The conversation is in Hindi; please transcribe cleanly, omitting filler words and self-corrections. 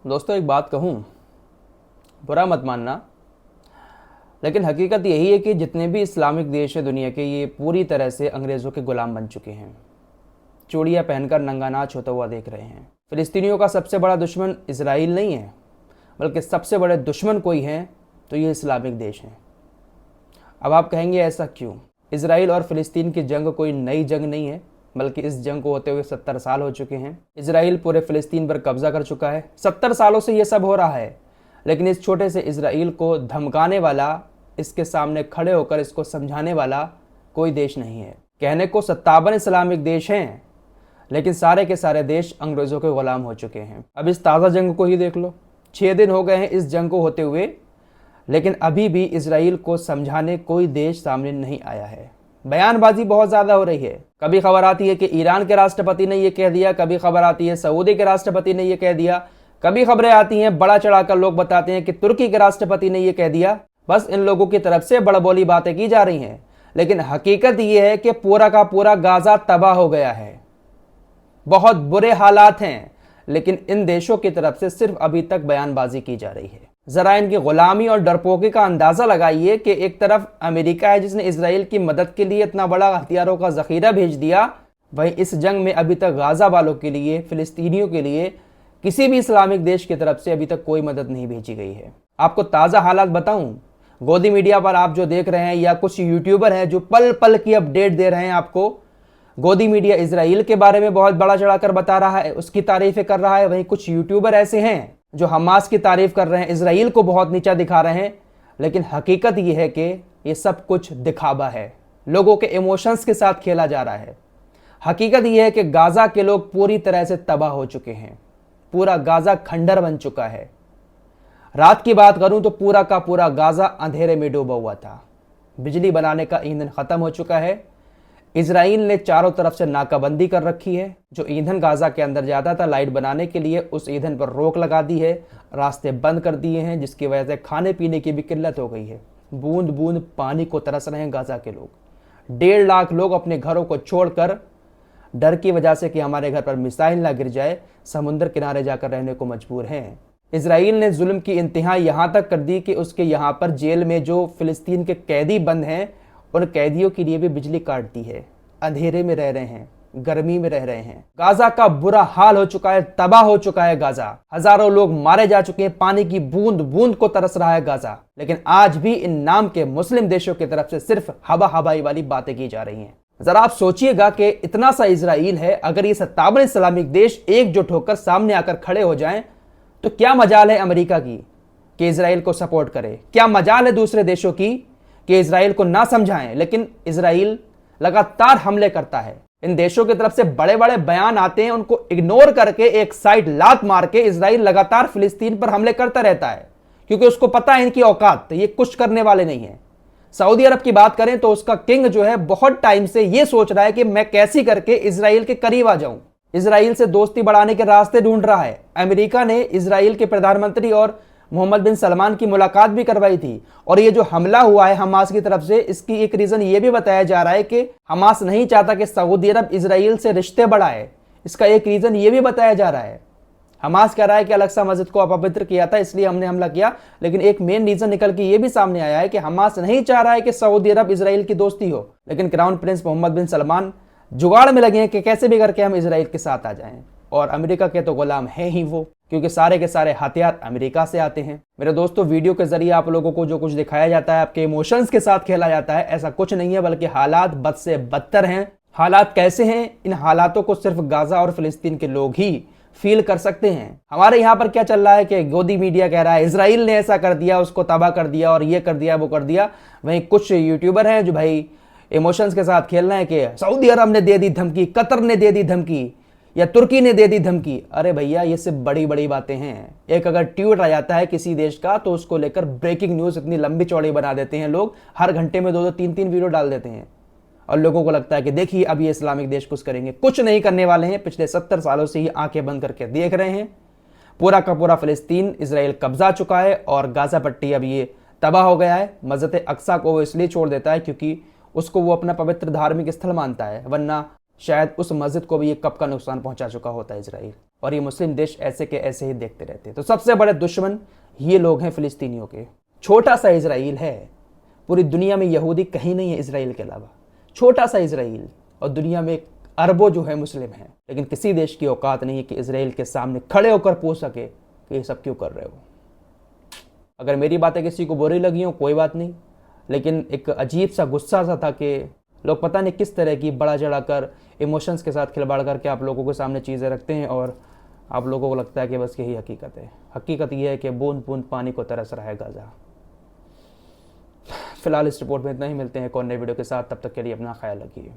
दोस्तों एक बात कहूँ, बुरा मत मानना, लेकिन हकीकत यही है कि जितने भी इस्लामिक देश हैं दुनिया के, ये पूरी तरह से अंग्रेज़ों के ग़ुलाम बन चुके हैं। चूड़ियाँ पहनकर नंगा नाच होता हुआ देख रहे हैं। फ़िलिस्तीनियों का सबसे बड़ा दुश्मन इजराइल नहीं है, बल्कि सबसे बड़े दुश्मन कोई हैं तो ये इस्लामिक देश हैं। अब आप कहेंगे ऐसा क्यों? इजराइल और फ़िलिस्तीन की जंग कोई नई जंग नहीं है, बल्कि इस जंग को होते हुए 70 साल हो चुके हैं। इजराइल पूरे फ़िलिस्तीन पर कब्जा कर चुका है। 70 सालों से ये सब हो रहा है, लेकिन इस छोटे से इजराइल को धमकाने वाला, इसके सामने खड़े होकर इसको समझाने वाला कोई देश नहीं है। कहने को 57 इस्लामिक देश हैं, लेकिन सारे के सारे देश अंग्रेज़ों के ग़ुलाम हो चुके हैं। अब इस ताज़ा जंग को ही देख लो, 6 दिन हो गए हैं इस जंग को होते हुए, लेकिन अभी भी इजराइल को समझाने कोई देश सामने नहीं आया है। बयानबाजी बहुत ज़्यादा हो रही है। कभी खबर आती है कि ईरान के राष्ट्रपति ने ये कह दिया, कभी खबर आती है सऊदी के राष्ट्रपति ने ये कह दिया, कभी खबरें आती हैं बड़ा चढ़ाकर लोग बताते हैं कि तुर्की के राष्ट्रपति ने ये कह दिया। बस इन लोगों की तरफ से बड़बोली बातें की जा रही हैं, लेकिन हकीकत ये है कि पूरा का पूरा गाज़ा तबाह हो गया है। बहुत बुरे हालात हैं, लेकिन इन देशों की तरफ से सिर्फ अभी तक बयानबाजी की जा रही है। ज़रा इनकी ग़ुलामी और डरपोके का अंदाज़ा लगाइए कि एक तरफ अमेरिका है जिसने इजराइल की मदद के लिए इतना बड़ा हथियारों का ज़ख़ीरा भेज दिया, वहीं इस जंग में अभी तक गाज़ा वालों के लिए, फ़िलिस्तीनियों के लिए किसी भी इस्लामिक देश की तरफ से अभी तक कोई मदद नहीं भेजी गई है। आपको ताज़ा हालात बताऊं, गोदी मीडिया पर आप जो देख रहे हैं या कुछ यूट्यूबर हैं जो पल पल की अपडेट दे रहे हैं आपको, गोदी मीडिया इजराइल के बारे में बहुत बड़ा चढ़ाकर बता रहा है, उसकी तारीफ़ें कर रहा है। वहीं कुछ यूट्यूबर ऐसे हैं जो हमास की तारीफ़ कर रहे हैं, इजराइल को बहुत नीचा दिखा रहे हैं, लेकिन हकीकत ये है कि ये सब कुछ दिखावा है। लोगों के इमोशंस के साथ खेला जा रहा है। हकीकत ये है कि गाज़ा के लोग पूरी तरह से तबाह हो चुके हैं। पूरा गाज़ा खंडर बन चुका है। रात की बात करूं तो पूरा का पूरा गाज़ा अंधेरे में डूबा हुआ था। बिजली बनाने का ईंधन ख़त्म हो चुका है। इजराइल ने चारों तरफ से नाकाबंदी कर रखी है। जो ईंधन गाज़ा के अंदर जाता था लाइट बनाने के लिए, उस ईंधन पर रोक लगा दी है, रास्ते बंद कर दिए हैं, जिसकी वजह से खाने पीने की भी किल्लत हो गई है। बूंद बूंद पानी को तरस रहे हैं गाज़ा के लोग। 1.5 लाख लोग अपने घरों को छोड़कर डर की वजह से कि हमारे घर पर मिसाइल ना गिर जाए, समुद्र किनारे जाकर रहने को मजबूर हैं। इजराइल ने जुल्म की इंतहा यहाँ तक कर दी कि उसके यहाँ पर जेल में जो फ़िलिस्तीन के कैदी बंद हैं, उन कैदियों के लिए भी बिजली काट दी है। अंधेरे में रह रहे हैं, गर्मी में रह रहे हैं। गाज़ा का बुरा हाल हो चुका है, तबाह हो चुका है गाज़ा। हजारों लोग मारे जा चुके हैं। पानी की बूंद बूंद को तरस रहा है गाज़ा। लेकिन आज भी इन नाम के मुस्लिम देशों की तरफ से सिर्फ हवा हवाई वाली बातें की जा रही हैं। जरा आप सोचिएगा कि इतना सा इजराइल है, अगर ये 57 इस्लामिक देश एकजुट होकर सामने आकर खड़े हो जाएं, तो क्या मजाल है अमेरिका की कि इजराइल को सपोर्ट करे? क्या मजाल है दूसरे देशों की कि इजराइल को ना समझाएं? लेकिन इजराइल लगातार हमले करता है। इन देशों की तरफ से बड़े बड़े बयान आते हैं, उनको इग्नोर करके एक साइड लात मार के इजराइल लगातार फिलिस्तीन पर हमले करता रहता है, क्योंकि उसको पता है इनकी औकात, ये कुछ करने वाले नहीं है। सऊदी अरब की बात करें तो उसका किंग जो है बहुत टाइम से ये सोच रहा है कि मैं कैसी करके इजराइल के करीब आ जाऊं, इजराइल से दोस्ती बढ़ाने के रास्ते ढूंढ रहा है। अमेरिका ने इजराइल के प्रधानमंत्री और मोहम्मद बिन सलमान की मुलाकात भी करवाई थी। और ये जो हमला हुआ है हमास की तरफ से, इसकी एक रीजन ये भी बताया जा रहा है कि हमास नहीं चाहता कि सऊदी अरब इजराइल से रिश्ते बढ़ाए। इसका एक रीजन ये भी बताया जा रहा है। हमास कह रहा है कि अल-अक्सा मस्जिद को अपवित्र किया था, इसलिए हमने हमला किया, लेकिन एक मेन रीजन निकल के ये भी सामने आया है कि हमास नहीं चाह रहा है कि सऊदी अरब इजराइल की दोस्ती हो, लेकिन क्राउन प्रिंस मोहम्मद बिन सलमान जुगाड़ में लगे हैं कि कैसे भी करके हम इजराइल के साथ आ जाएं। और अमेरिका के तो गुलाम है ही वो, क्योंकि सारे के सारे हथियार अमेरिका से आते हैं। मेरे दोस्तों, वीडियो के जरिए आप लोगों को जो कुछ दिखाया जाता है, आपके इमोशंस के साथ खेला जाता है, ऐसा कुछ नहीं है, बल्कि हालात बद से बदतर हैं। हालात कैसे हैं, इन हालातों को सिर्फ गाज़ा और फिलिस्तीन के लोग ही फील कर सकते हैं। हमारे यहाँ पर क्या चल रहा है कि गोदी मीडिया कह रहा है इजराइल ने ऐसा कर दिया, उसको तबाह कर दिया और ये कर दिया वो कर दिया। वहीं कुछ यूट्यूबर हैं जो भाई इमोशंस के साथ खेल रहे हैं कि सऊदी अरब ने दे दी धमकी, कतर ने दे दी धमकी, या तुर्की ने दे दी धमकी। अरे भैया, ये सिर्फ बड़ी बड़ी बातें हैं। एक अगर ट्वीट आ जाता है किसी देश का तो उसको लेकर ब्रेकिंग न्यूज़ इतनी लंबी चौड़ी बना देते हैं लोग, हर घंटे में 2-2 3-3 वीडियो डाल देते हैं, और लोगों को लगता है कि देखिए अब ये इस्लामिक देश कुछ करेंगे। कुछ नहीं करने वाले हैं। पिछले 70 सालों से ही आंखें बंद करके देख रहे हैं। पूरा का पूरा फिलिस्तीन इजराइल कब्जा चुका है और गाज़ा पट्टी अब ये तबाह हो गया है। मस्जिद अक्सा को वो इसलिए छोड़ देता है क्योंकि उसको वो अपना पवित्र धार्मिक स्थल मानता है, वरना शायद उस मस्जिद को भी ये कब का नुकसान पहुंचा चुका होता है इजराइल। और ये मुस्लिम देश ऐसे के ऐसे ही देखते रहते हैं। तो सबसे बड़े दुश्मन ये लोग हैं फिलिस्तीनियों के। छोटा सा इजराइल है, पूरी दुनिया में यहूदी कहीं नहीं है इसराइल के अलावा। छोटा सा इजराइल, और दुनिया में अरबों जो है मुस्लिम हैं, लेकिन किसी देश की औकात नहीं है कि इसराइल के सामने खड़े होकर पूछ सके कि ये सब क्यों कर रहे हो। अगर मेरी बातें किसी को बुरी लगी हो कोई बात नहीं, लेकिन एक अजीब सा गुस्सा सा था कि लोग पता नहीं किस तरह की बड़ा चढ़ाकर इमोशंस के साथ खिलवाड़ करके आप लोगों के सामने चीज़ें रखते हैं, और आप लोगों को लगता है कि बस यही हकीकत है। हकीकत यह है कि बूंद बूंद पानी को तरस रहा है गाज़ा। फिलहाल इस रिपोर्ट में इतना ही, मिलते हैं एक और नए वीडियो के साथ, तब तक के लिए अपना ख्याल रखिए।